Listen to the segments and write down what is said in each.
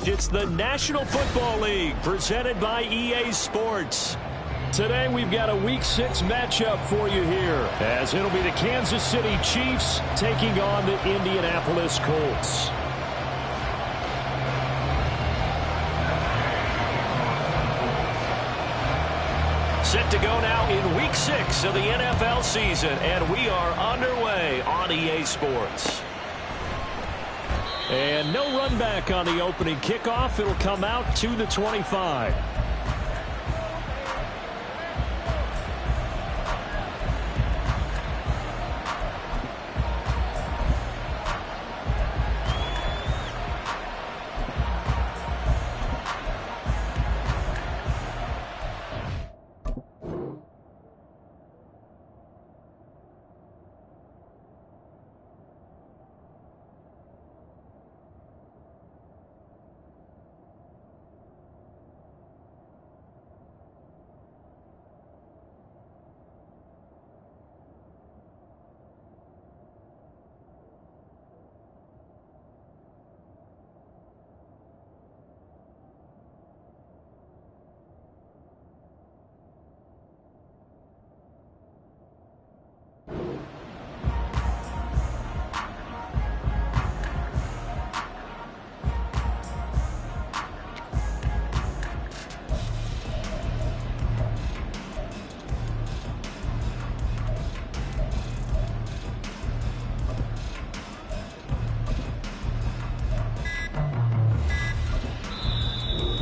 It's the National Football League presented by EA Sports. Today we've got a Week 6 matchup for you here, as it'll be the Kansas City Chiefs taking on the Indianapolis Colts. Set to go now in Week 6 of the NFL season, and we are underway on EA Sports. And no run back on the opening kickoff. It'll come out to the 25.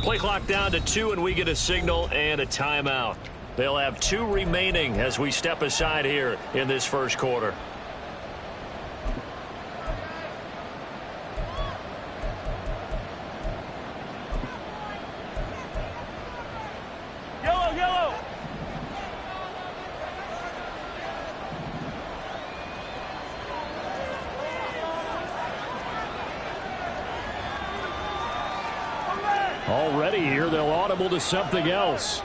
Play clock down to 2, and we get a signal and a timeout. They'll have 2 remaining as we step aside here in this first quarter. Yellow. Already here, they'll audible to something else.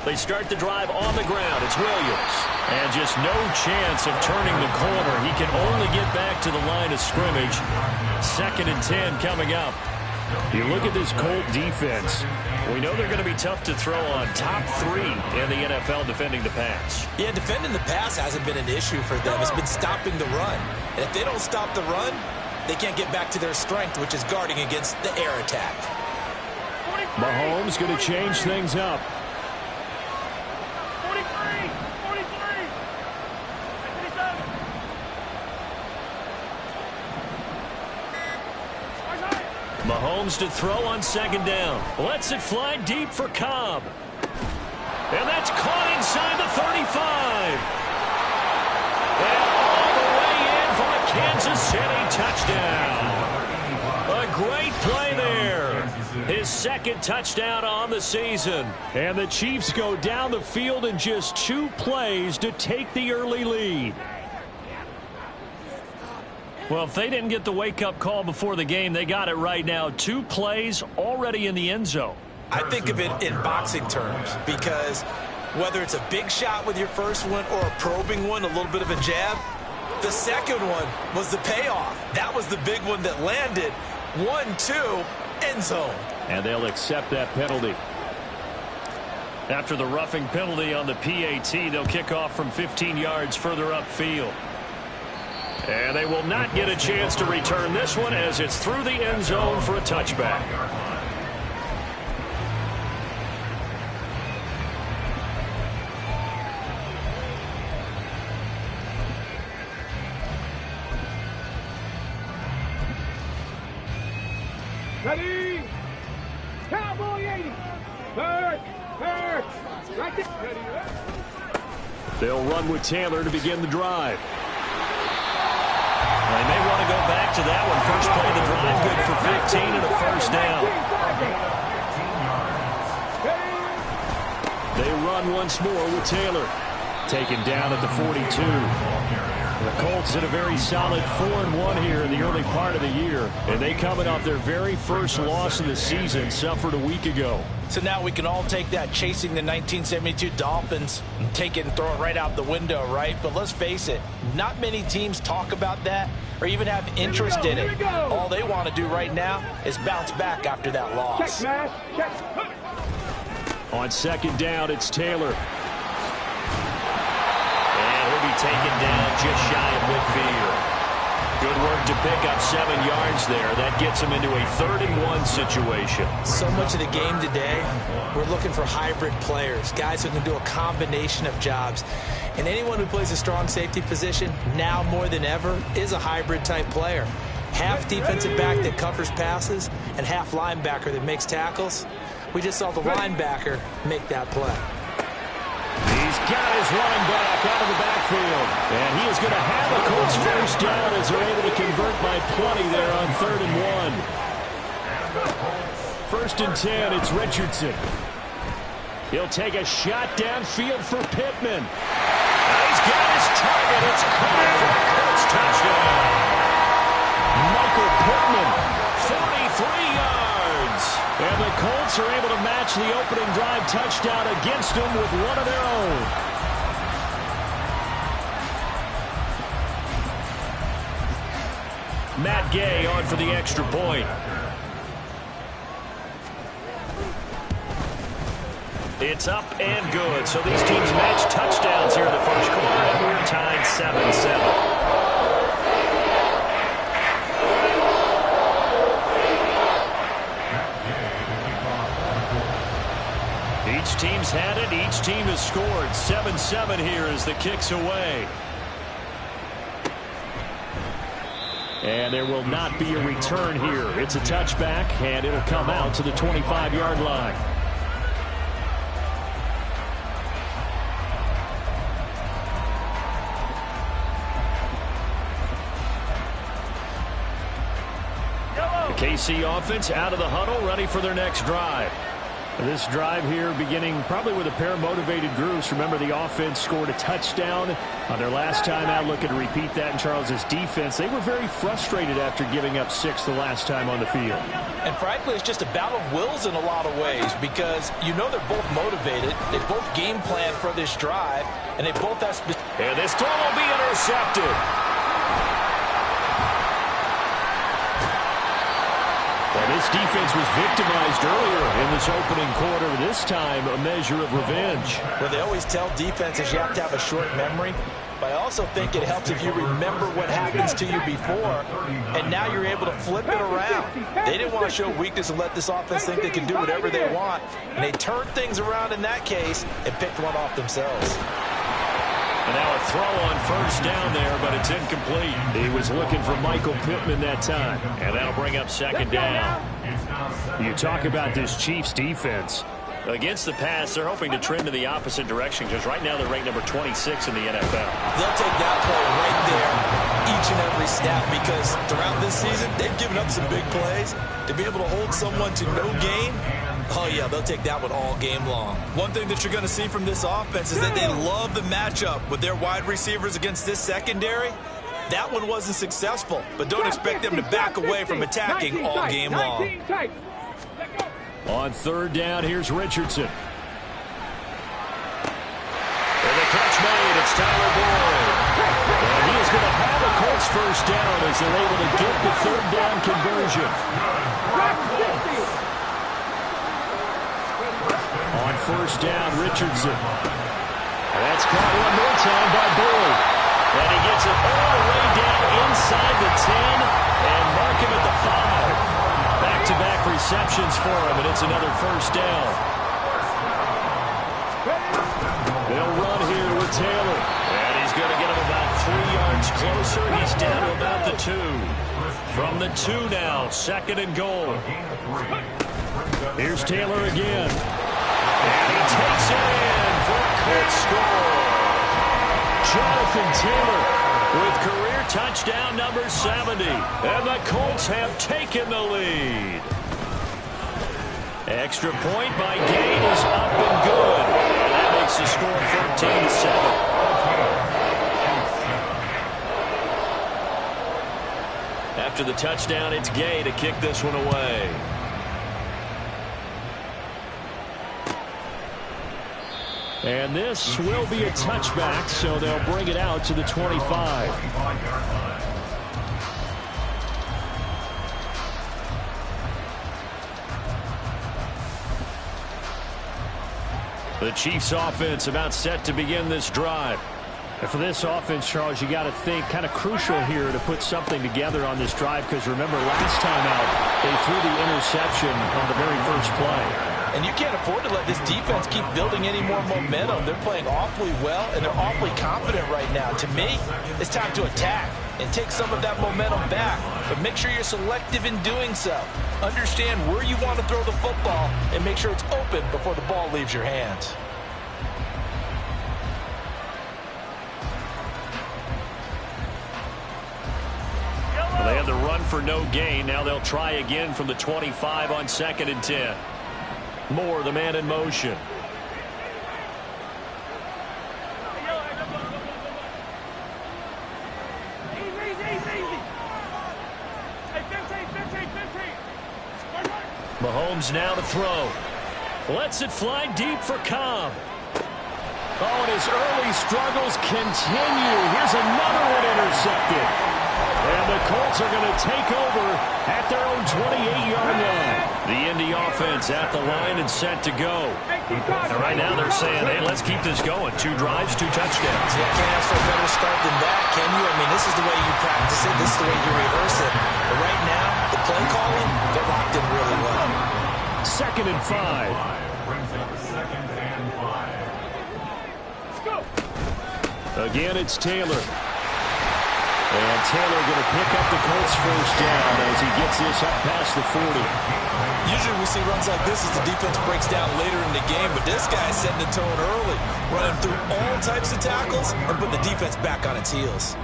They start the drive on the ground. It's Williams. And just no chance of turning the corner. He can only get back to the line of scrimmage. 2nd and 10 coming up. You look at this Colt defense. We know they're going to be tough to throw on. Top 3 in the NFL defending the pass. Yeah, defending the pass hasn't been an issue for them. It's been stopping the run. And if they don't stop the run, they can't get back to their strength, which is guarding against the air attack. Mahomes going to change things up. 43. Mahomes to throw on 2nd down. Lets it fly deep for Cobb. And that's caught inside the 35. And all the way in for a Kansas City touchdown. A great play there. His 2nd touchdown on the season. And the Chiefs go down the field in just 2 plays to take the early lead. Well, if they didn't get the wake-up call before the game, they got it right now. 2 plays already in the end zone. I think of it in boxing terms, because whether it's a big shot with your first one or a probing one, a little bit of a jab, the second one was the payoff. That was the big one that landed. 1-2, end zone. And they'll accept that penalty. After the roughing penalty on the PAT, they'll kick off from 15 yards further upfield. And they will not get a chance to return this one as it's through the end zone for a touchback. Ready? Cowboy 80. Third. Right there. Ready. They'll run with Taylor to begin the drive. They may want to go back to that one. First play of the drive, good for 15 and a first down. They run once more with Taylor. Taken down at the 42. The Colts in a very solid 4-1 here in the early part of the year. And they coming off their very first loss of the season, suffered a week ago. So now we can all take that chasing the 1972 Dolphins and take it and throw it right out the window, right? But let's face it, not many teams talk about that or even have interest in it. All they want to do right now is bounce back after that loss. Check, Check. On second down, it's Taylor. Taken down just shy of midfield. Good work to pick up 7 yards there. That gets him into a 3rd-and-1 situation. So much of the game today, we're looking for hybrid players, guys who can do a combination of jobs. And anyone who plays a strong safety position, now more than ever, is a hybrid type player. Half defensive back that covers passes and half linebacker that makes tackles. We just saw the linebacker make that play. He's got his running back out of the backfield. And he is going to have a Colts first down as they're able to convert by plenty there on 3rd-and-1. 1st and 10, it's Richardson. He'll take a shot downfield for Pittman. He's got his target. It's caught for a Colts touchdown. Michael Pittman, 43 yards. And the Colts are able to match the opening drive touchdown against them with one of their own. Matt Gay on for the extra point. It's up and good. So these teams match touchdowns here in the first quarter, and we're tied 7-7. Each team's had it. Each team has scored. 7-7 here as the kick's away. And there will not be a return here. It's a touchback, and it'll come out to the 25-yard line. The KC offense out of the huddle, ready for their next drive. This drive here beginning probably with a pair of motivated groups. Remember, the offense scored a touchdown on their last time out. Looking to repeat that in Charles's defense. They were very frustrated after giving up 6 the last time on the field. And frankly, it's just a battle of wills in a lot of ways because you know they're both motivated. They both game plan for this drive, and they both have... And this throw will be intercepted. Well, this defense was victimized earlier in this opening quarter. This time, a measure of revenge. Well, they always tell defenses you have to have a short memory. But I also think it helps if you remember what happens to you before, and now you're able to flip it around. They didn't want to show weakness and let this offense think they can do whatever they want. And they turned things around in that case and picked one off themselves. And now a throw on first down there, but it's incomplete. He was looking for Michael Pittman that time. And that'll bring up second down. You talk about this Chiefs defense. Against the pass, they're hoping to trend in the opposite direction because right now they're ranked number 26 in the NFL. They'll take that play right there each and every snap because throughout this season, they've given up some big plays. To be able to hold someone to no gain, oh, yeah, they'll take that one all game long. One thing that you're going to see from this offense is that they love the matchup with their wide receivers against this secondary. That one wasn't successful, but don't expect them to back away from attacking all game long. On third down, here's Richardson. And the catch made, it's Tyler Boyd. And he is going to have a Colts first down as they're able to get the third down conversion. On first down, Richardson. That's caught one more time by Boyd. And he gets it all the way down inside the 10 and mark him at the 5. Back-to-back receptions for him, and it's another first down. They'll run here with Taylor. And he's going to get him about 3 yards closer. He's down to about the 2. From the 2 now, second and goal. Here's Taylor again. And he takes it in for a Colts score. Jonathan Taylor with career touchdown number 70. And the Colts have taken the lead. Extra point by Gain is up and good. And that makes the score 14-7. After the touchdown, it's Gay to kick this one away. And this will be a touchback, so they'll bring it out to the 25. The Chiefs offense about set to begin this drive. And for this offense, Charles, you got to think kind of crucial here to put something together on this drive, because remember last time out they threw the interception on the very first play. And you can't afford to let this defense keep building any more momentum. They're playing awfully well, and they're awfully confident right now. To me, it's time to attack and take some of that momentum back. But make sure you're selective in doing so. Understand where you want to throw the football and make sure it's open before the ball leaves your hands. Well, they had the run for no gain. Now they'll try again from the 25 on 2nd and 10. Moore, the man in motion. Mahomes now to throw. Lets it fly deep for Cobb. Oh, and his early struggles continue. Here's another one intercepted. And the Colts are going to take over at their own 28-yard line. The Indy offense at the line and set to go. And right now they're saying, hey, let's keep this going. 2 drives, 2 touchdowns. Yeah, can't ask for a better start than that, can you? I mean, this is the way you practice it. This is the way you rehearse it. But right now, the play calling, they're locked in really well. 2nd and 5. Again, it's Taylor. And Taylor going to pick up the Colts first down as he gets this up past the 40. Usually we see runs like this as the defense breaks down later in the game, but this guy's setting the tone early, running through all types of tackles and putting the defense back on its heels.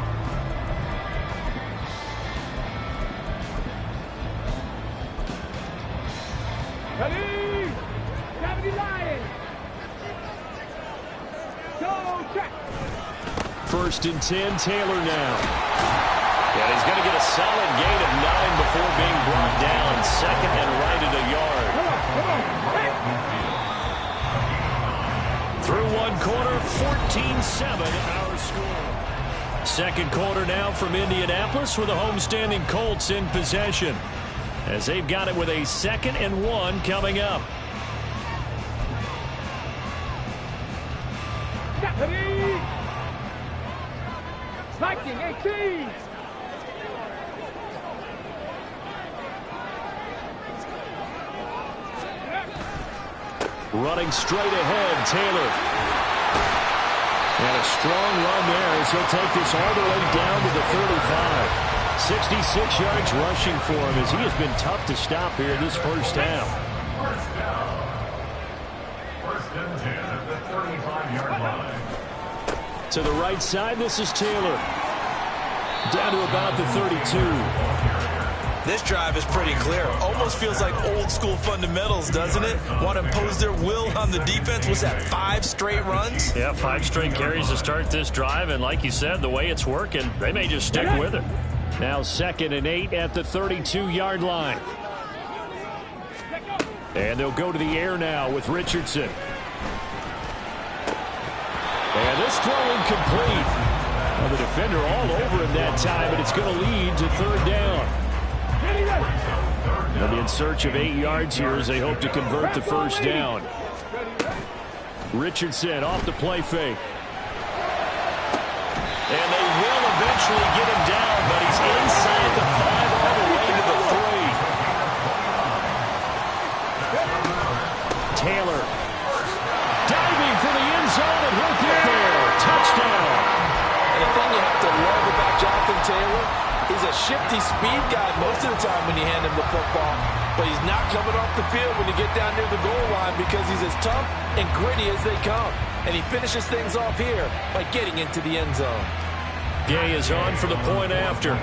Ready? Gravity Lion. Go check. 1st and 10, Taylor now. And he's going to get a solid gain of 9 before being brought down. 2nd and right at a yard. Through one quarter, 14-7 our score. 2nd quarter now from Indianapolis with the homestanding Colts in possession, as they've got it with a 2nd and 1 coming up. Ready? Viking 18. Running straight ahead, Taylor. And a strong run there as he'll take this all the way down to the 35. 66 yards rushing for him as he has been tough to stop here this first half. First and 10 at the 35-yard line. To the right side, this is Taylor. Down to about the 32. This drive is pretty clear. Almost feels like old school fundamentals, doesn't it? Want to impose their will on the defense. Was that 5 straight runs? Yeah, 5 straight carries to start this drive. And like you said, the way it's working, they may just stick with it. Now 2nd and 8 at the 32-yard line. And they'll go to the air now with Richardson. And this throw incomplete. Well, the defender all over him that time, but it's going to lead to 3rd down. They'll be in search of 8 yards here as they hope to convert the first down. Richardson off the play fake. And they will eventually get him down, but he's inside the 5 all the way to the 3. Taylor diving for the end zone, and he'll get there. Touchdown. And the thing you have to love about Jonathan Taylor, he's a shifty speed guy most of the time when you hand him the football, but he's not coming off the field when you get down near the goal line because he's as tough and gritty as they come. And he finishes things off here by getting into the end zone. Gay is on for the point after.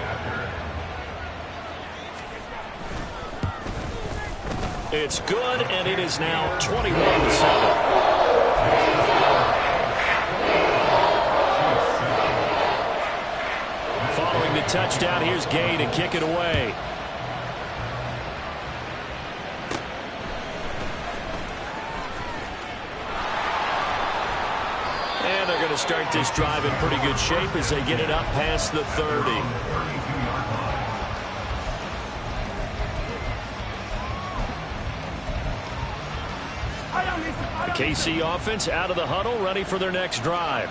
It's good, and it is now 21-7. Following the touchdown. Here's Gay to kick it away. And they're going to start this drive in pretty good shape as they get it up past the 30. The KC offense out of the huddle, ready for their next drive.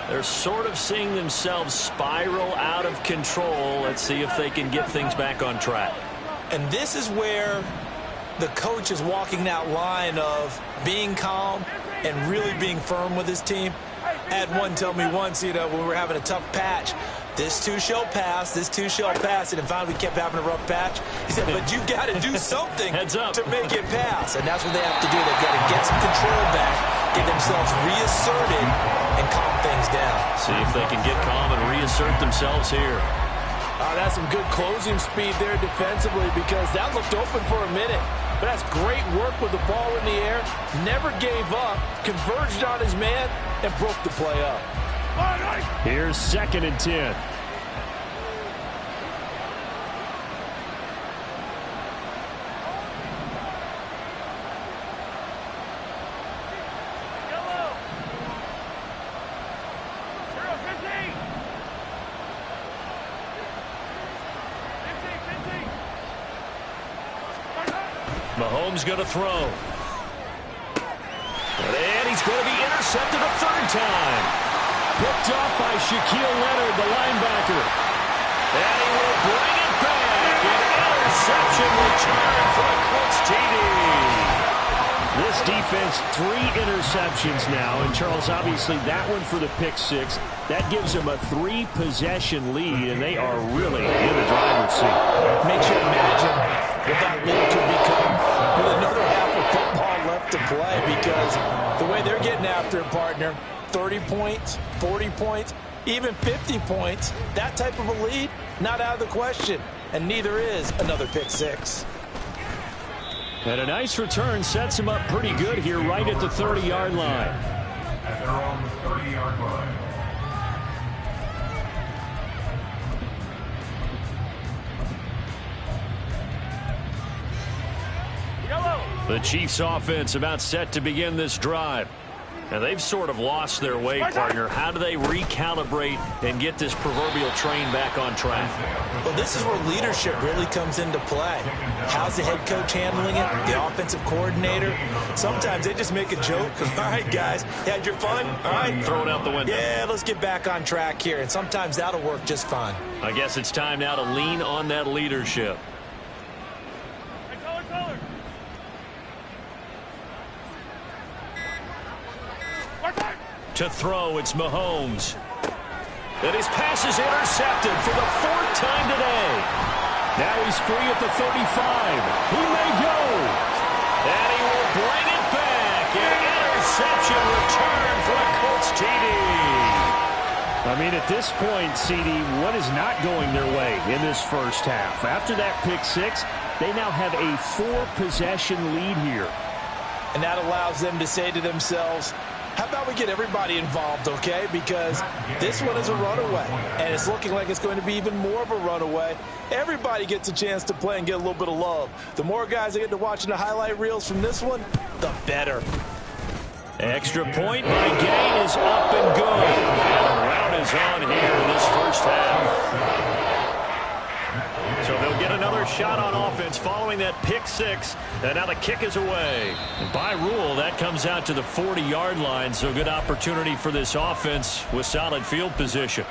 They're sort of seeing themselves spiral out of control. Let's see if they can get things back on track. And this is where the coach is walking that line of being calm and really being firm with his team. I had one tell me once, when we were having a tough patch, this too shall pass, this too shall pass, and then finally we kept having a rough patch. He said, but you've got to do something to make it pass. And that's what they have to do. They've got to get some control back, get themselves reasserted, and calm things down. See if they can get calm and reassert themselves here. That's some good closing speed there defensively, because that looked open for a minute. But that's great work with the ball in the air. Never gave up, converged on his man, and broke the play up. Here's 2nd and 10. Mahomes going to throw. And he's going to be intercepted a 3rd time. Picked off by Shaquille Leonard, the linebacker. And he will bring it back. An interception return for a Colts TD. This defense, 3 interceptions now. And, Charles, obviously that one for the pick 6. That gives them a 3-possession lead, and they are really in the driver's seat. Makes you imagine what that lead could become with another half of football left to play, because the way they're getting after it, partner, 30 points, 40 points, even 50 points, that type of a lead, not out of the question. And neither is another pick 6. And a nice return sets him up pretty good here right at the 30-yard line. And they're on the 30-yard line. The Chiefs offense about set to begin this drive. And they've sort of lost their way, partner. How do they recalibrate and get this proverbial train back on track? Well, this is where leadership really comes into play. How's the head coach handling it? The offensive coordinator? Sometimes they just make a joke. All right, guys, you had your fun? All right. Throw it out the window. Yeah, let's get back on track here. And sometimes that'll work just fine. I guess it's time now to lean on that leadership. To throw, it's Mahomes. And his pass is intercepted for the 4th time today. Now he's free at the 35. He may go. And he will bring it back. An interception return for a Colts TD. I mean, at this point, CD, what is not going their way in this first half? After that pick 6, they now have a 4-possession lead here. And that allows them to say to themselves, how about we get everybody involved, okay? Because this one is a runaway, and it's looking like it's going to be even more of a runaway. Everybody gets a chance to play and get a little bit of love. The more guys that get to watching the highlight reels from this one, the better. Extra point by Gay is up and good. And the round is on here in this first half. So they'll get another shot on offense following that pick 6. And now the kick is away. And by rule, that comes out to the 40-yard line. So good opportunity for this offense with solid field position.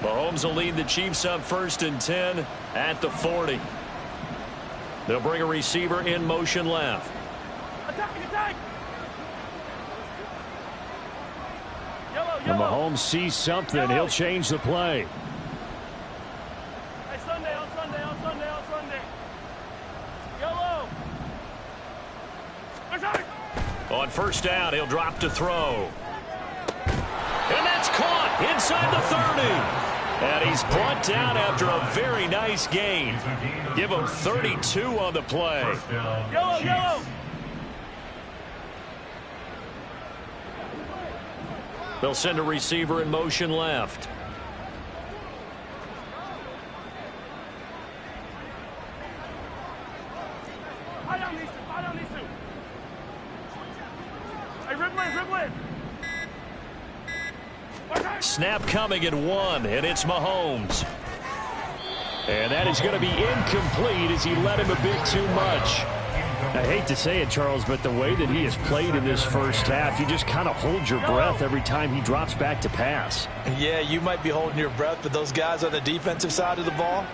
Mahomes will lead the Chiefs up 1st and 10 at the 40. They'll bring a receiver in motion left. When Mahomes sees something, he'll change the play. On 1st down, he'll drop to throw. And that's caught inside the 30. And he's brought down after a very nice gain. Give him 32 on the play. Yellow, yellow. They'll send a receiver in motion left. Snap coming at 1, and it's Mahomes. And that is going to be incomplete as he led him a bit too much. I hate to say it, Charles, but the way that he has played in this first half, you just kind of hold your breath every time he drops back to pass. Yeah, you might be holding your breath, but those guys on the defensive side of the ball,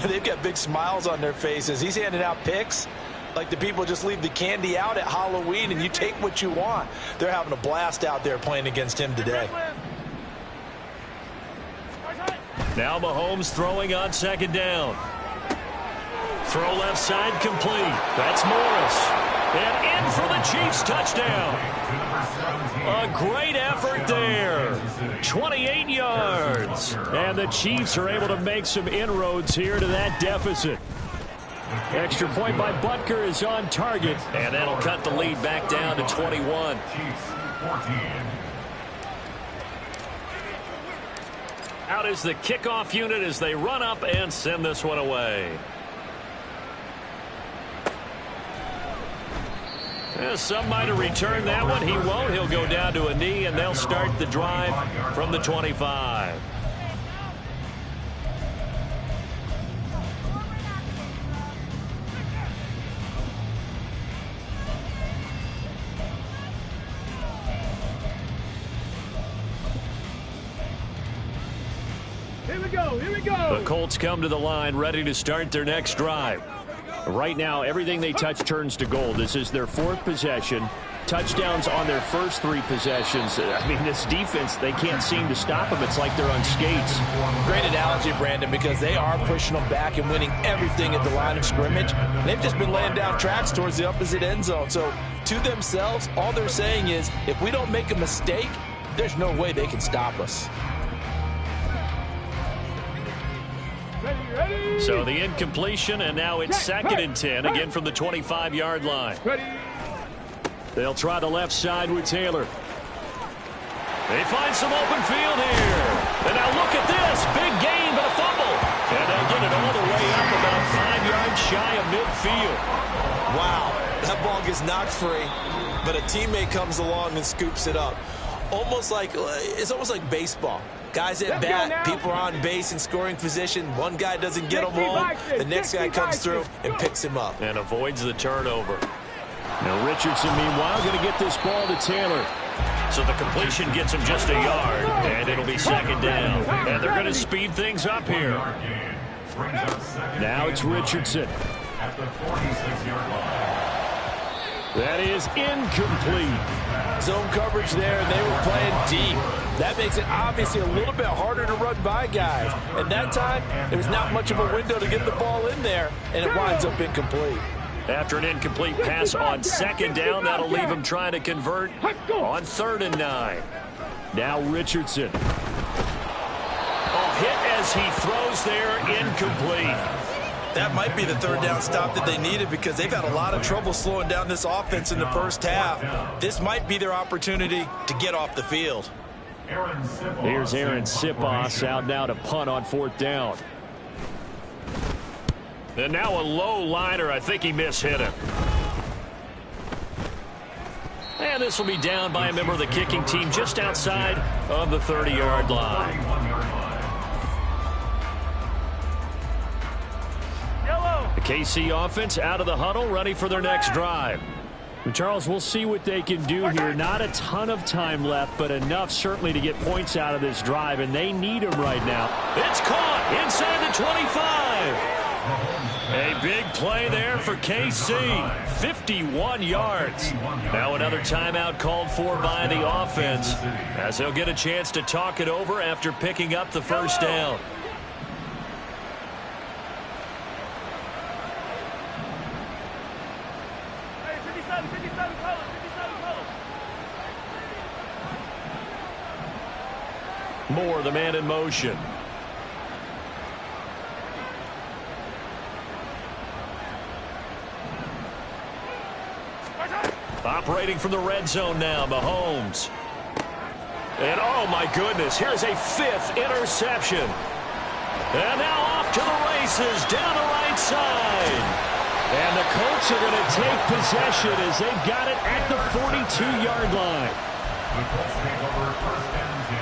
they've got big smiles on their faces. He's handing out picks like the people just leave the candy out at Halloween and you take what you want. They're having a blast out there playing against him today. Now Mahomes throwing on second down. Throw left side complete. That's Morris. And in for the Chiefs touchdown. A great effort there. 28 yards. And the Chiefs are able to make some inroads here to that deficit. Extra point by Butker is on target. And that'll cut the lead back down to 21. Out is the kickoff unit as they run up and send this one away. Some might have returned that one. He won't. He'll go down to a knee, and they'll start the drive from the 25. Here we go, here we go. The Colts come to the line ready to start their next drive. Right now, everything they touch turns to gold. This is their 4th possession. Touchdowns on their first 3 possessions. I mean, this defense, they can't seem to stop them. It's like they're on skates. Great analogy, Brandon, because they are pushing them back and winning everything at the line of scrimmage. They've just been laying down tracks towards the opposite end zone. So, to themselves, all they're saying is, if we don't make a mistake, there's no way they can stop us. So the incompletion, and now it's 2nd and 10, again from the 25-yard line. They'll try the left side with Taylor. They find some open field here. And now look at this. Big gain, but a fumble. And they'll get it all the way up about 5 yards shy of midfield. Wow, that ball gets knocked free, but a teammate comes along and scoops it up. It's almost like baseball. Guys at bat, people are on base in scoring position. One guy doesn't get him home. The next guy comes through and picks him up. And avoids the turnover. Now Richardson, meanwhile, going to get this ball to Taylor. So the completion gets him just a yard, and it'll be 2nd down. And they're going to speed things up here. Now it's Richardson. At the 46-yard line. That is incomplete. Zone coverage there, and they were playing deep. That makes it obviously a little bit harder to run by guys. And that time, there's not much of a window to get the ball in there, and it winds up incomplete. After an incomplete pass on 2nd down, that'll leave him trying to convert on 3rd and 9. Now Richardson. A hit as he throws there, incomplete. That might be the 3rd down stop that they needed because they've had a lot of trouble slowing down this offense in the first half. This might be their opportunity to get off the field. Here's Aaron Sipos out now to punt on 4th down. And now a low liner. I think he mishit him. And this will be down by a member of the kicking team just outside of the 30-yard line. The KC offense out of the huddle, ready for their next drive. Charles, we'll see what they can do here. Not a ton of time left, but enough certainly to get points out of this drive, and they need them right now. It's caught inside the 25. A big play there for KC. 51 yards. Now another timeout called for by the offense, as they'll get a chance to talk it over after picking up the first down. Moore, the man in motion. Operating from the red zone now, Mahomes. And oh my goodness, here's a 5th interception. And now off to the races down the right side. And the Colts are going to take possession as they've got it at the 42-yard line. The Colts take over first and 10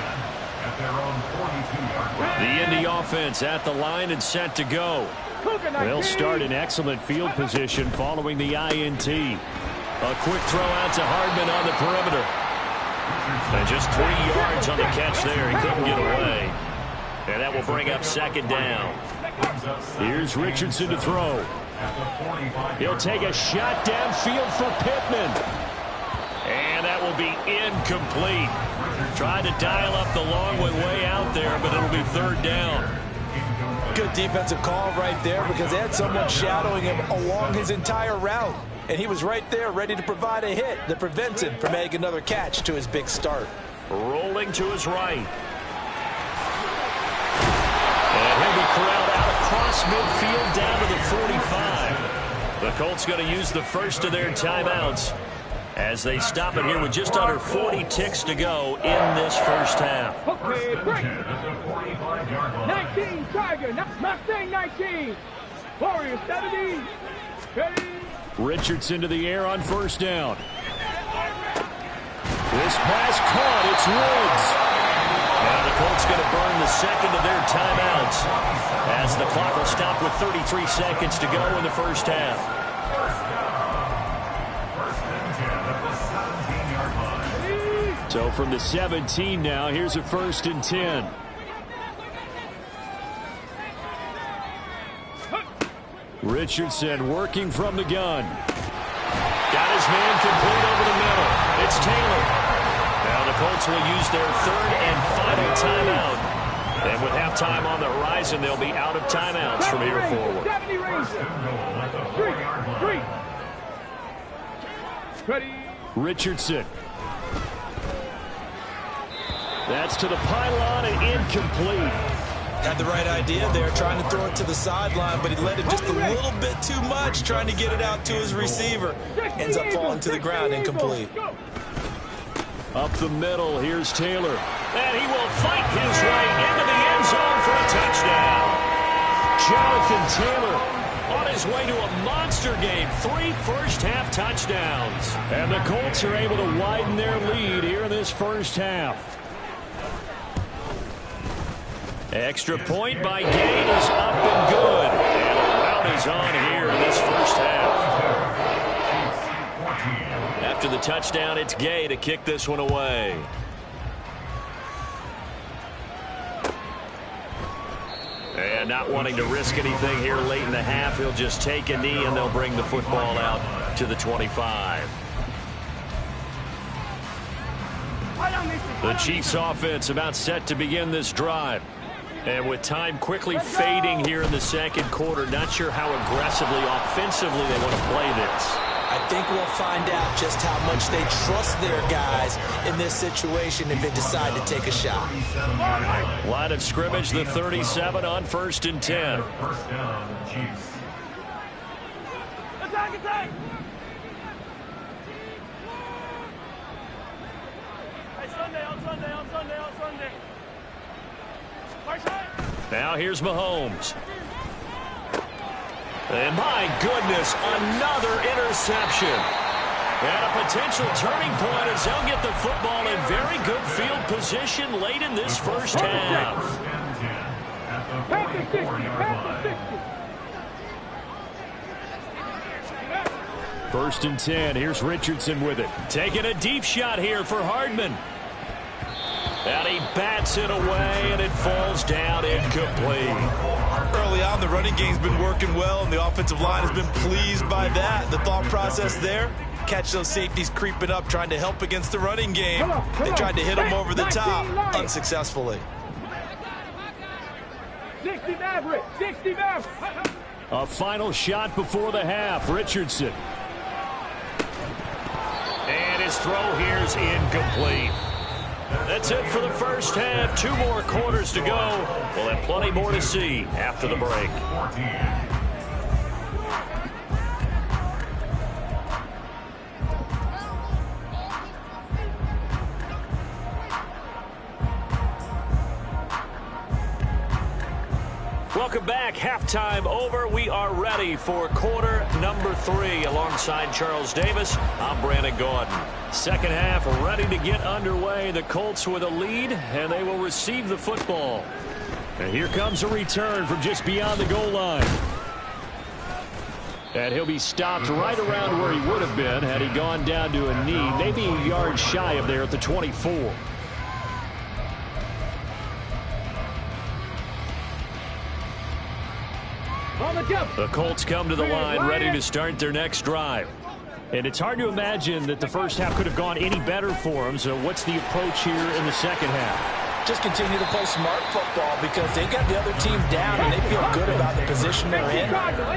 at their own 42-yard line. The Indy offense at the line and set to go. They'll start in excellent field position following the INT. A quick throw out to Hardman on the perimeter. And just 3 yards on the catch there. He couldn't get away. And that will bring up second down. Here's Richardson to throw. He'll take a shot downfield for Pittman. And that will be incomplete. Tried to dial up the long way out there, but it'll be third down. Good defensive call right there because they had someone shadowing him along his entire route. And he was right there ready to provide a hit that prevents him from making another catch to his big start. Rolling to his right. And he'll be corralled out across midfield down to the 45. The Colts going to use the first of their timeouts as they stop it here with just under 40 ticks to go in this first half. Okay, break. 19, Tiger. Mustang 19. Warriors 70. Ready. Richardson to the air on first down. This pass caught. It's Woods. Now the Colts going to burn the second of their timeouts as the clock will stop with 33 seconds to go in the first half. So from the 17 now, here's a 1st and 10. Richardson working from the gun. Got his man complete over the middle. It's Taylor. Now the Colts will use their 3rd and final timeout. And with halftime on the horizon, they'll be out of timeouts from here forward. Ready. Richardson. That's to the pylon and incomplete. Had the right idea there, trying to throw it to the sideline, but he let it just a little bit too much, trying to get it out to his receiver. Ends up falling to the ground, incomplete. Up the middle, here's Taylor. And he will fight his way into the end zone for a touchdown. Jonathan Taylor on his way to a monster game. 3 first-half touchdowns. And the Colts are able to widen their lead here in this first half. Extra point by Gate is up and good. And a rout is on here in this first half. After the touchdown, it's Gay to kick this one away. And not wanting to risk anything here late in the half, he'll just take a knee and they'll bring the football out to the 25. The Chiefs offense about set to begin this drive. And with time quickly fading here in the second quarter, not sure how aggressively, offensively they want to play this. I think we'll find out just how much they trust their guys in this situation if they decide to take a shot. Line of scrimmage, the 37 on 1st and 10. First down, Chiefs. Attack, attack. Hey, Sunday, on Sunday, on Sunday, on Sunday. Now here's Mahomes. And my goodness, another interception. And a potential turning point as they'll get the football in very good field position late in this first half. First and 10. Here's Richardson with it. Taking a deep shot here for Hardman. And he bats it away, and it falls down incomplete. Early on, the running game's been working well, and the offensive line has been pleased by that. The thought process there, catch those safeties creeping up, trying to help against the running game. They tried to hit them over the top, unsuccessfully. 60 Maverick, 60 Maverick. A final shot before the half, Richardson. And his throw here's incomplete. That's it for the first half. 2 more quarters to go. We'll have plenty more to see after the break. Welcome back. Halftime over. We are ready for quarter number 3. Alongside Charles Davis, I'm Brandon Gordon. Second half ready to get underway. The Colts with a lead, and they will receive the football. And here comes a return from just beyond the goal line. And he'll be stopped right around where he would have been had he gone down to a knee, maybe a yard shy of there at the 24. The Colts come to the line ready to start their next drive. And it's hard to imagine that the first half could have gone any better for them. So what's the approach here in the second half? Just continue to play smart football because they got the other team down and they feel good about the position they're in.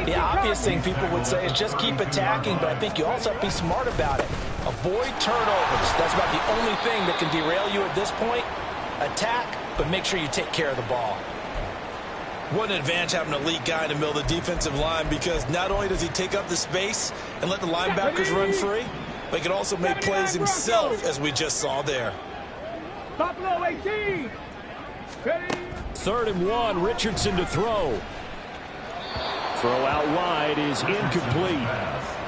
The obvious thing people would say is just keep attacking, but I think you also have to be smart about it. Avoid turnovers. That's about the only thing that can derail you at this point. Attack, but make sure you take care of the ball. What an advantage having an elite guy in the middle of the defensive line, because not only does he take up the space and let the linebackers run free, but he can also make plays himself, as we just saw there. Buffalo 18. Ready. 3rd and 1, Richardson to throw. Throw out wide is incomplete.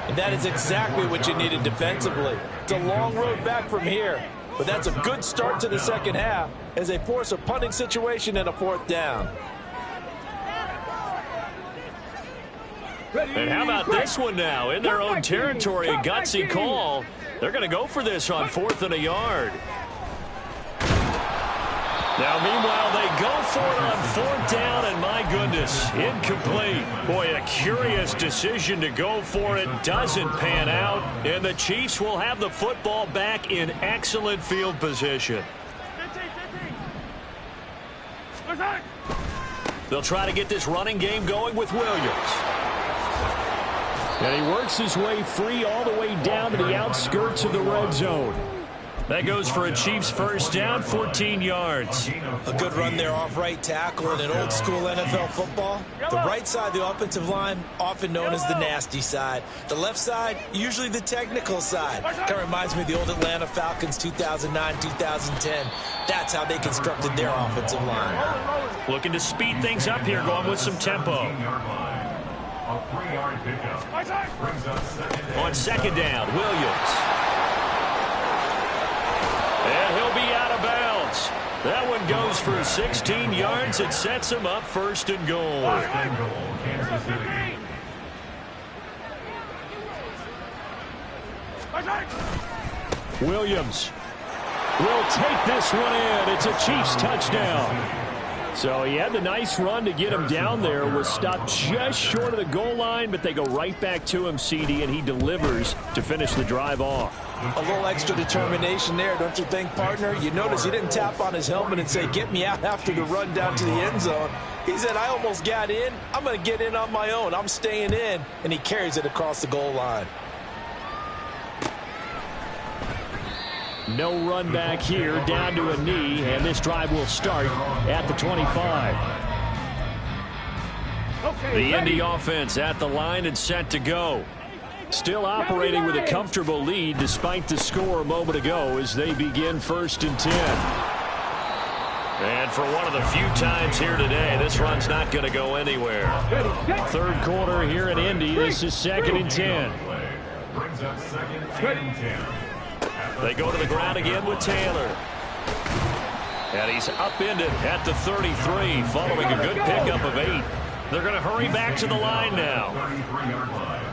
And that is exactly what you needed defensively. It's a long road back from here, but that's a good start to the second half as they force a punting situation and a 4th down. And how about this one now? In their own territory, a gutsy call. They're going to go for this on 4th and a yard. Now, meanwhile, they go for it on 4th down, and my goodness, incomplete. Boy, a curious decision to go for it. Doesn't pan out, and the Chiefs will have the football back in excellent field position. They'll try to get this running game going with Williams. And he works his way free all the way down to the outskirts of the red zone. That goes for a Chiefs first down, 14 yards. A good run there off right tackle in an old school NFL football. The right side of the offensive line, often known as the nasty side. The left side, usually the technical side. Kind of reminds me of the old Atlanta Falcons 2009, 2010. That's how they constructed their offensive line. Looking to speed things up here, going with some tempo. A 3-yard pickup. Brings up On second down, Williams. And he'll be out of bounds. That one goes for 16 yards. It sets him up 1st and goal. 1st and goal, Kansas City. Williams will take this one in. It's a Chiefs touchdown. So he had the nice run to get him down there, was stopped just short of the goal line, but they go right back to him, CD, and he delivers to finish the drive off. A little extra determination there, don't you think, partner? You notice he didn't tap on his helmet and say, get me out after the run down to the end zone. He said, I almost got in. I'm going to get in on my own. I'm staying in. And he carries it across the goal line. No run back here, down to a knee, and this drive will start at the 25. The Indy offense at the line and set to go. Still operating with a comfortable lead despite the score a moment ago as they begin 1st and 10. And for one of the few times here today, this run's not going to go anywhere. 3rd quarter here in Indy. This is 2nd and 10. Brings up 2nd and 10. They go to the ground again with Taylor. And he's upended at the 33 following a good pickup of 8. They're going to hurry back to the line now. 33-yard line.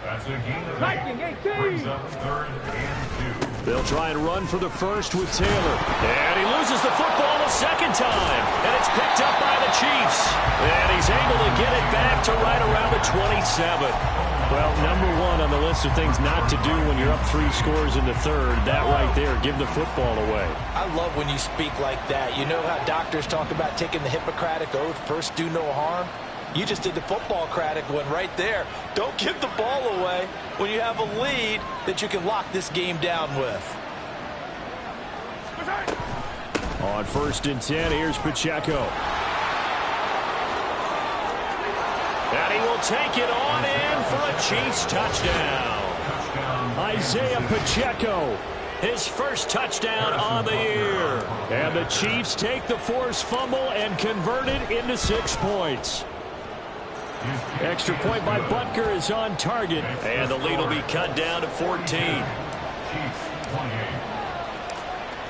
That's a gain of 8. Brings up 3rd and 2. They'll try and run for the first with Taylor. And he loses the football a second time. And it's picked up by the Chiefs. And he's able to get it back to right around the 27. Well, number 1 on the list of things not to do when you're up 3 scores in the 3rd. That right there, give the football away. I love when you speak like that. You know how doctors talk about taking the Hippocratic Oath, first do no harm? You just did the football-cratic one right there. Don't give the ball away when you have a lead that you can lock this game down with. On 1st and 10, here's Pacheco. And he will take it on in for a Chiefs touchdown. Isaiah Pacheco his first touchdown on the year. And the Chiefs take the forced fumble and convert it into 6 points. Extra point by Butker is on target, and the lead will be cut down to 14.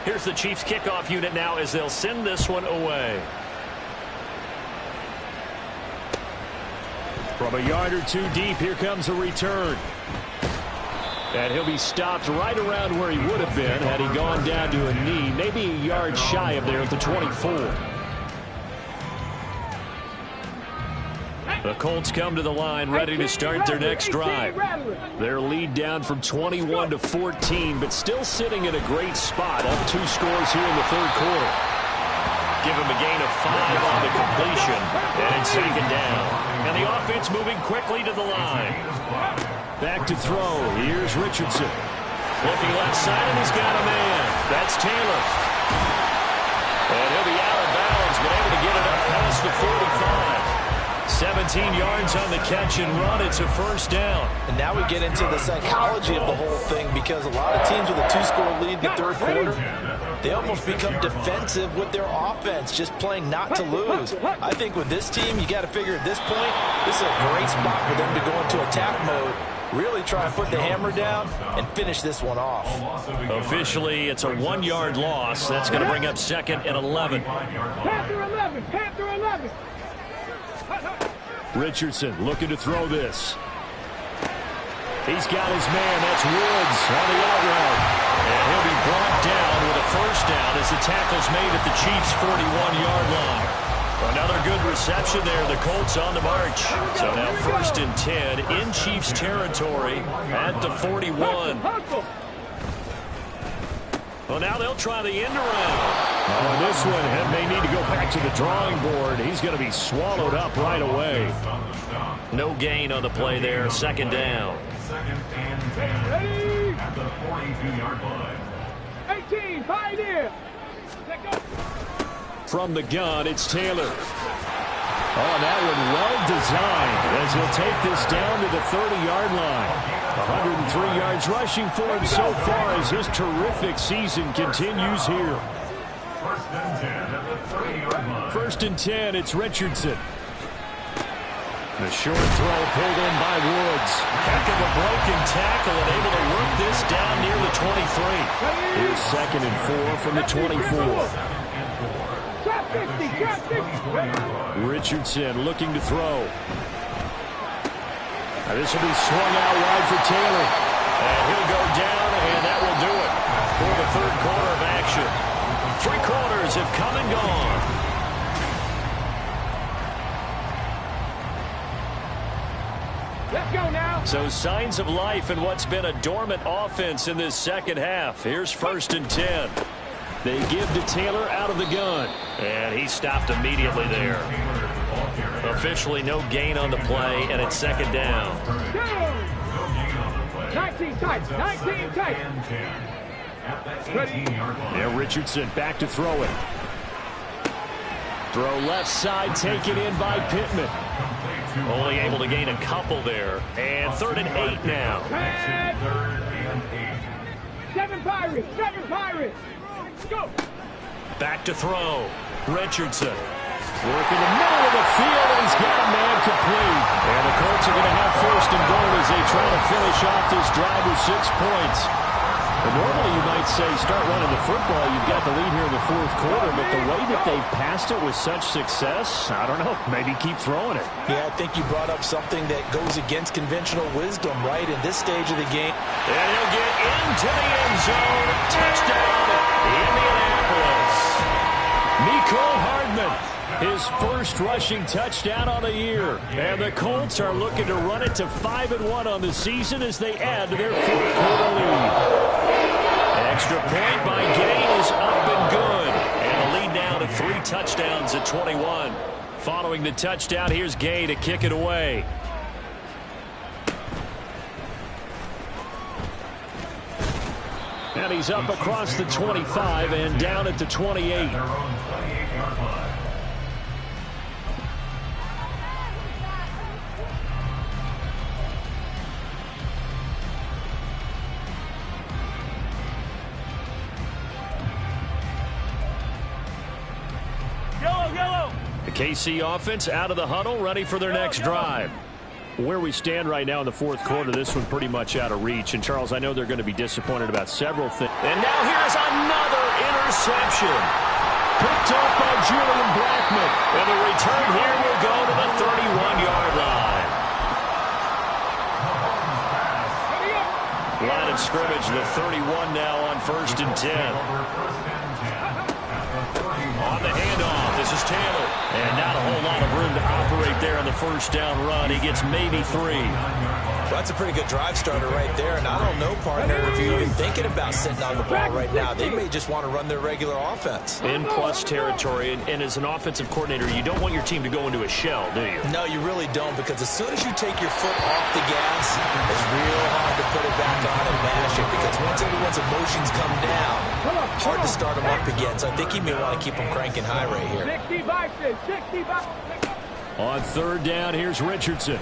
Here's the Chiefs kickoff unit now as they'll send this one away. From a yard or two deep, here comes a return. And he'll be stopped right around where he would have been had he gone down to a knee, maybe a yard shy of there at the 24. The Colts come to the line ready to start their next drive. Their lead down from 21 to 14, but still sitting in a great spot, up 2 scores here in the third quarter. Give him a gain of 5 on the completion, and it's second down. And the offense moving quickly to the line. Back to throw. Here's Richardson. Looking left side, and he's got a man. That's Taylor. And he'll be out of bounds, but able to get it up past the 45. 17 yards on the catch and run. It's a first down. And now we get into the psychology of the whole thing, because a lot of teams with a 2-score lead in the third quarter, they almost become defensive with their offense, just playing not to lose. I think with this team, you got to figure at this point, this is a great spot for them to go into attack mode, really try and put the hammer down and finish this one off. Officially, it's a 1-yard loss. That's going to bring up second and 11. Panther 11, Panther 11. Richardson looking to throw this. He's got his man. That's Woods on the out route. And he'll be brought down with a first down as the tackle's made at the Chiefs' 41-yard line. Another good reception there. The Colts on the march. So now first and 10 in Chiefs territory at the 41. Well, now they'll try the end around. Oh, this one may need to go back to the drawing board. He's going to be swallowed up right away. No gain on the play there. Second down. Second and 10 at the 42-yard line. 18, Pioneer. Let go. From the gun, it's Taylor. Oh, that one well designed as he'll take this down to the 30-yard line. 103 yards rushing for him so far as his terrific season continues here. First and 10 at the 30-yard line. First and 10, it's Richardson. The short throw pulled in by Woods. Heck of a broken tackle and able to work this down near the 23. Here's second and 4 from the 24. Richardson looking to throw. Now this will be swung out wide for Taylor. And he'll go down, and that will do it for the third quarter of action. 3 quarters have come and gone. Let's go now. So signs of life in what's been a dormant offense in this second half. Here's first and 10. They give to Taylor out of the gun. And he stopped immediately there. Officially no gain on the play, and it's second down. 19 tight, 19 tight. Now Richardson back to throw it. Throw left side, taken in by Pittman. Only able to gain a couple there. And third and 8 now. 7 Pirates, 7 Pirates. Go. Back to throw. Richardson. Working the middle of the field, and he's got a man complete. And the Colts are going to have first and goal as they try to finish off this drive with 6 points. And normally you might say start running the football. You've got the lead here in the fourth quarter, but the way that they've passed it with such success, I don't know, maybe keep throwing it. Yeah, I think you brought up something that goes against conventional wisdom, right, in this stage of the game. And he'll get into the end zone. Touchdown, Indianapolis. Nicole Hardman, his first rushing touchdown on the year. And the Colts are looking to run it to 5-1 on the season as they add to their fourth quarter lead. Extra point by Gay is up and good. And a lead now to 3 touchdowns at 21. Following the touchdown, here's Gay to kick it away. And he's up across the 25 and down at the 28. KC offense out of the huddle, ready for their next drive. Where we stand right now in the fourth quarter, this one pretty much out of reach. And, Charles, I know they're going to be disappointed about several things. And now here's another interception. Picked up by Julian Blackmon. And the return here will go to the 31-yard line. Line of scrimmage, the 31 now on 1st and 10. On the handoff, this is Taylor. And not a whole lot of room to operate there on the first down run. He gets maybe 3. Well, that's a pretty good drive starter right there. And I don't know, partner, if you're even thinking about sitting on the ball right now. They may just want to run their regular offense. In plus territory, and as an offensive coordinator, you don't want your team to go into a shell, do you? No, you really don't, because as soon as you take your foot off the gas, it's real hard to put it back on and mash it, because once everyone's emotions come down, it's hard to start them up again. So I think he may want to keep them cranking high right here. 65. On 3rd down, here's Richardson.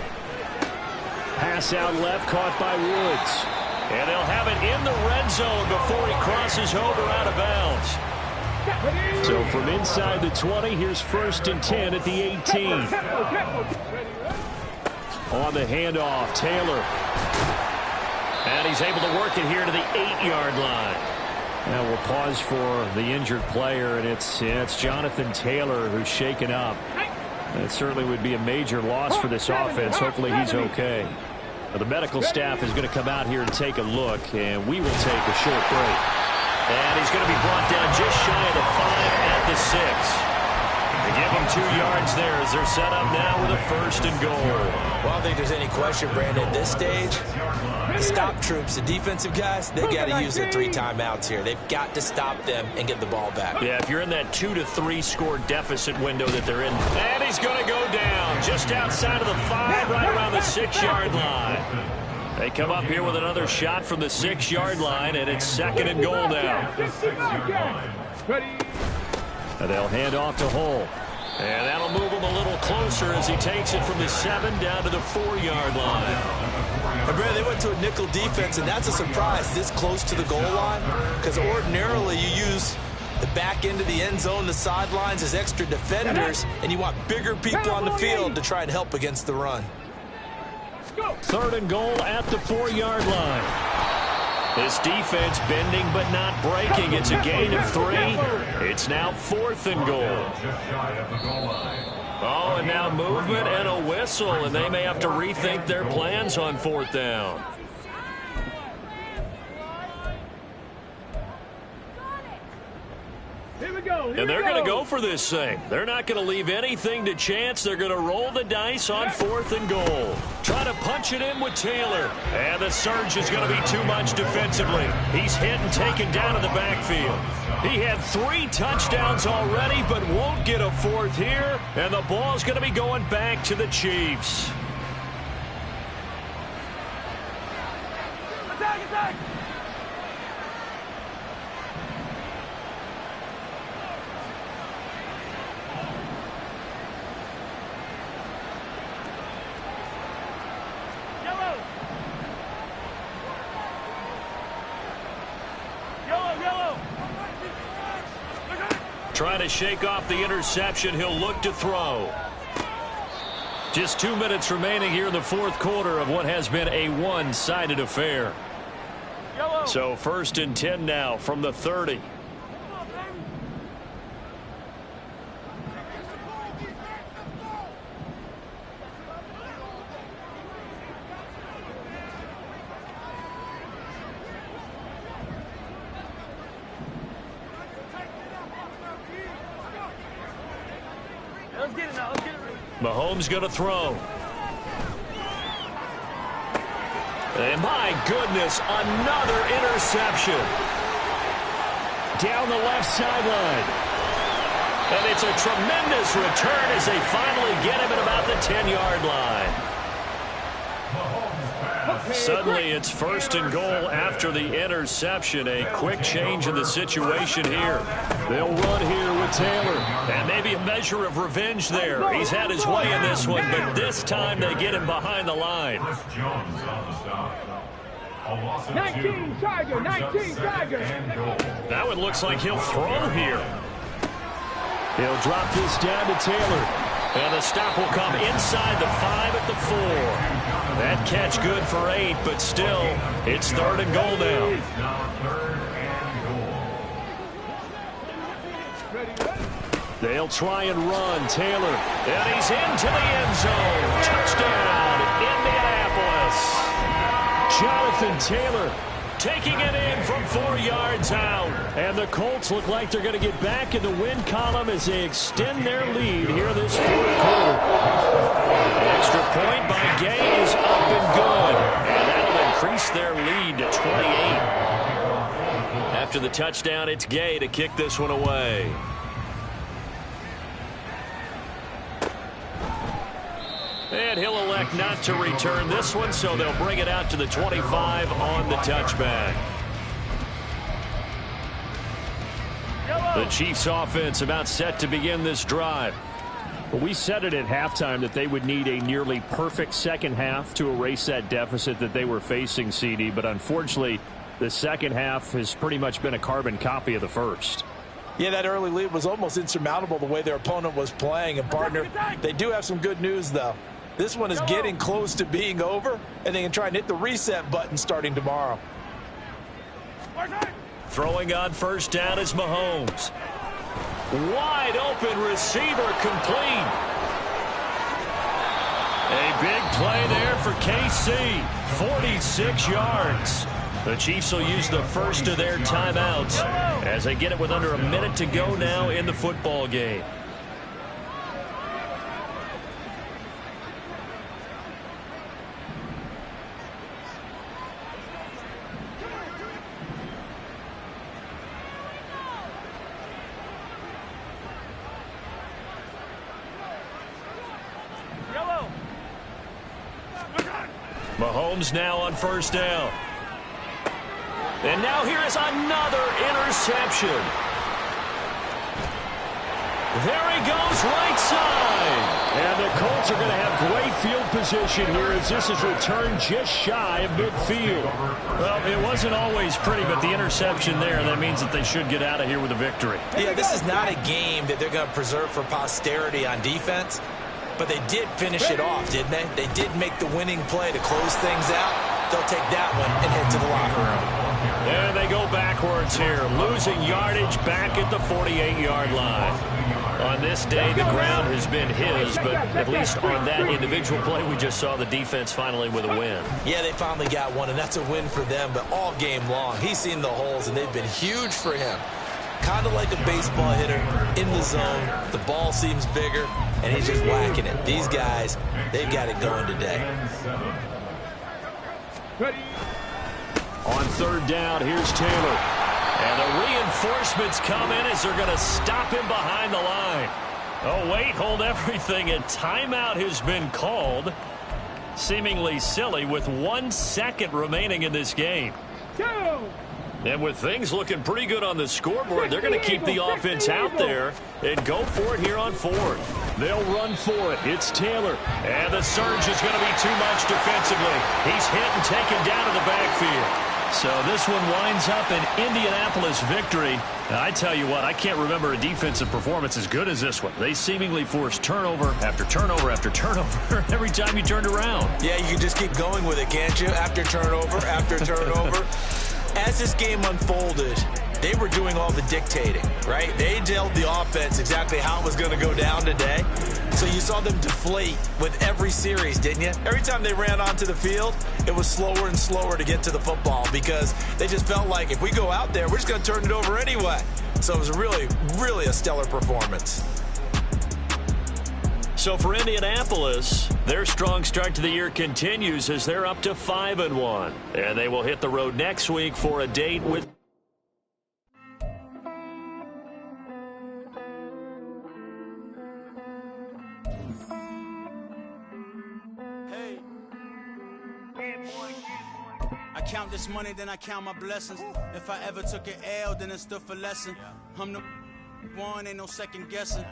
Pass out left, caught by Woods. And they'll have it in the red zone before he crosses over out of bounds. So from inside the 20, here's 1st and 10 at the 18. On the handoff, Taylor. And he's able to work it here to the 8-yard line. Now we'll pause for the injured player, and it's Jonathan Taylor who's shaken up. It certainly would be a major loss for this offense. Hopefully he's okay. Now, the medical staff is going to come out here and take a look, and we will take a short break. And he's going to be brought down just shy of the 5 at the 6. They give him 2 yards there as they're set up now with a 1st and goal. Well, I don't think there's any question, Brandon, at this stage, the stop troops, the defensive guys, they got to use their 3 timeouts here. They've got to stop them and get the ball back. Yeah, if you're in that 2 to 3 score deficit window that they're in. And he's going to go down just outside of the 5, right around the 6-yard line. They come up here with another shot from the 6-yard line, and it's 2nd and goal now. And they'll hand off to Hull. And that'll move him a little closer as he takes it from the 7 down to the 4-yard line. And Brad, they went to a nickel defense, and that's a surprise this close to the goal line, because ordinarily you use the back end of the end zone, the sidelines as extra defenders, and you want bigger people on the field to try and help against the run. 3rd and goal at the 4-yard line. This defense bending but not breaking. It's a gain of 3. It's now 4th and goal. Oh, and now movement and a whistle, and they may have to rethink their plans on 4th down. And they're going to go for this thing. They're not going to leave anything to chance. They're going to roll the dice on 4th and goal. Try to punch it in with Taylor. And the surge is going to be too much defensively. He's hit and taken down in the backfield. He had 3 touchdowns already, but won't get a 4th here. And the ball's going to be going back to the Chiefs. Attack! Trying to shake off the interception. He'll look to throw. Just 2 minutes remaining here in the 4th quarter of what has been a one-sided affair. So 1st and 10 now from the 30. Mahomes going to throw. And my goodness, another interception. Down the left sideline. And it's a tremendous return as they finally get him at about the 10-yard line. Suddenly it's 1st and goal after the interception. A quick change in the situation here. They'll run here with Taylor. And maybe a measure of revenge there. He's had his way in this one, but this time they get him behind the line. 19 Tiger. That one looks like he'll throw here. He'll drop this down to Taylor. And the stop will come inside the 5 at the 4. That catch good for 8, but still, it's 3rd and goal now. Now 3rd and goal. They'll try and run. Taylor. And he's into the end zone. Touchdown, Indianapolis. Jonathan Taylor taking it in from 4 yards out. And the Colts look like they're going to get back in the win column as they extend their lead here this 4th quarter. Extra point by Gay is up and good. And that'll increase their lead to 28. After the touchdown, it's Gay to kick this one away. And he'll elect not to return this one, so they'll bring it out to the 25 on the touchback. The Chiefs offense about set to begin this drive. Well, we said it at halftime that they would need a nearly perfect second half to erase that deficit that they were facing, CD, but unfortunately the second half has pretty much been a carbon copy of the first. Yeah, that early lead was almost insurmountable the way their opponent was playing. And, partner, they do have some good news, though. This one is getting close to being over, and they can try and hit the reset button starting tomorrow. Throwing on first down is Mahomes. Wide open receiver complete. A big play there for KC. 46 yards. The Chiefs will use the first of their timeouts as they get it with under a minute to go now in the football game. Mahomes now on first down. And now here is another interception. There he goes, right side. And the Colts are going to have great field position here as this is returned just shy of midfield. Well, it wasn't always pretty, but the interception there, that means that they should get out of here with a victory. Yeah, this is not a game that they're going to preserve for posterity on defense, but they did finish it off, didn't they? They did make the winning play to close things out. They'll take that one and head to the locker room. And they go backwards here, losing yardage back at the 48-yard line. On this day, the ground has been his, but at least on that individual play, we just saw the defense finally with a win. Yeah, they finally got one, and that's a win for them, but all game long, he's seen the holes, and they've been huge for him. Kind of like a baseball hitter in the zone. The ball seems bigger, and he's just whacking it. These guys, they've got it going today. On third down, here's Taylor. And the reinforcements come in as they're going to stop him behind the line. Oh, wait, hold everything. A timeout has been called. Seemingly silly with 1 second remaining in this game. And with things looking pretty good on the scoreboard, they're going to keep the offense out there and go for it here on fourth. They'll run for it. It's Taylor. And the surge is going to be too much defensively. He's hit and taken down to the backfield. So this one winds up an Indianapolis victory. Now, I tell you what, I can't remember a defensive performance as good as this one. They seemingly forced turnover after turnover after turnover every time you turned around. Yeah, you can just keep going with it, can't you? After turnover. As this game unfolded, they were doing all the dictating, right? They told the offense exactly how it was going to go down today. So you saw them deflate with every series, didn't you? Every time they ran onto the field, it was slower and slower to get to the football because they just felt like if we go out there, we're just going to turn it over anyway. So it was really, really a stellar performance. So for Indianapolis, their strong start to the year continues as they're up to 5-1. And they will hit the road next week for a date with... I count this money, then I count my blessings. If I ever took an L, then it stood for lesson. I'm the one, ain't no second guessing.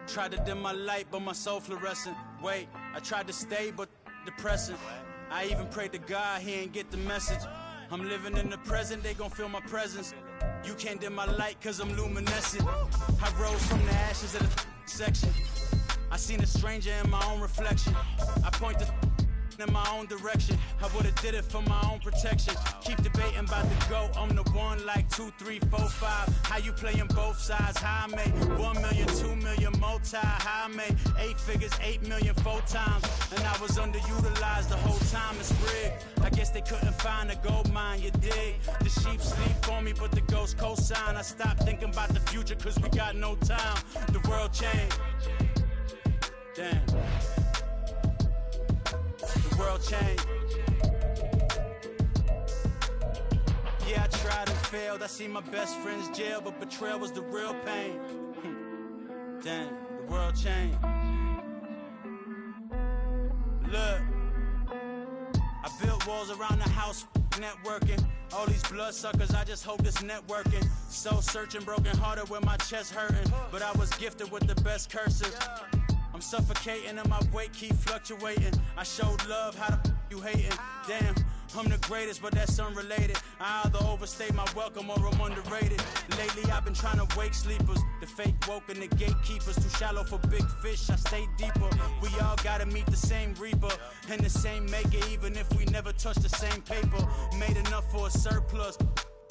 Tried to dim my light, but my soul fluorescent. Wait, I tried to stay, but depressing. I even prayed to God, he ain't get the message. I'm living in the present, they gon' feel my presence. You can't dim my light, cause I'm luminescent. I rose from the ashes of the section. I I seen a stranger in my own reflection. I point the in my own direction. I would've did it for my own protection. Keep debating about the GOAT. I'm the one like 2, 3, 4, 5. How you playing both sides? How I made 1 million, 2 million multi. How I made 8 figures, 8 million 4 times. And I was underutilized the whole time. It's rigged. I guess they couldn't find a gold mine, you dig? The sheep sleep for me, but the ghost cosign. I stopped thinking about the future cause we got no time. The world changed. Damn. The world changed. Yeah, I tried and failed. I see my best friends jail, but betrayal was the real pain. Damn, the world changed. Look, I built walls around the house, networking. All these bloodsuckers, I just hope this networking. Soul searching, broken hearted with my chest hurting. But I was gifted with the best cursive. I'm suffocating and my weight keep fluctuating. I showed love, how the you hating? Damn, I'm the greatest, but that's unrelated. I either overstay my welcome or I'm underrated. Lately I've been trying to wake sleepers. The fake woke and the gatekeepers. Too shallow for big fish, I stay deeper. We all gotta meet the same reaper and the same maker, even if we never touch the same paper. Made enough for a surplus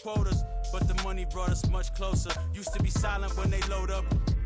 quotas, but the money brought us much closer. Used to be silent when they load up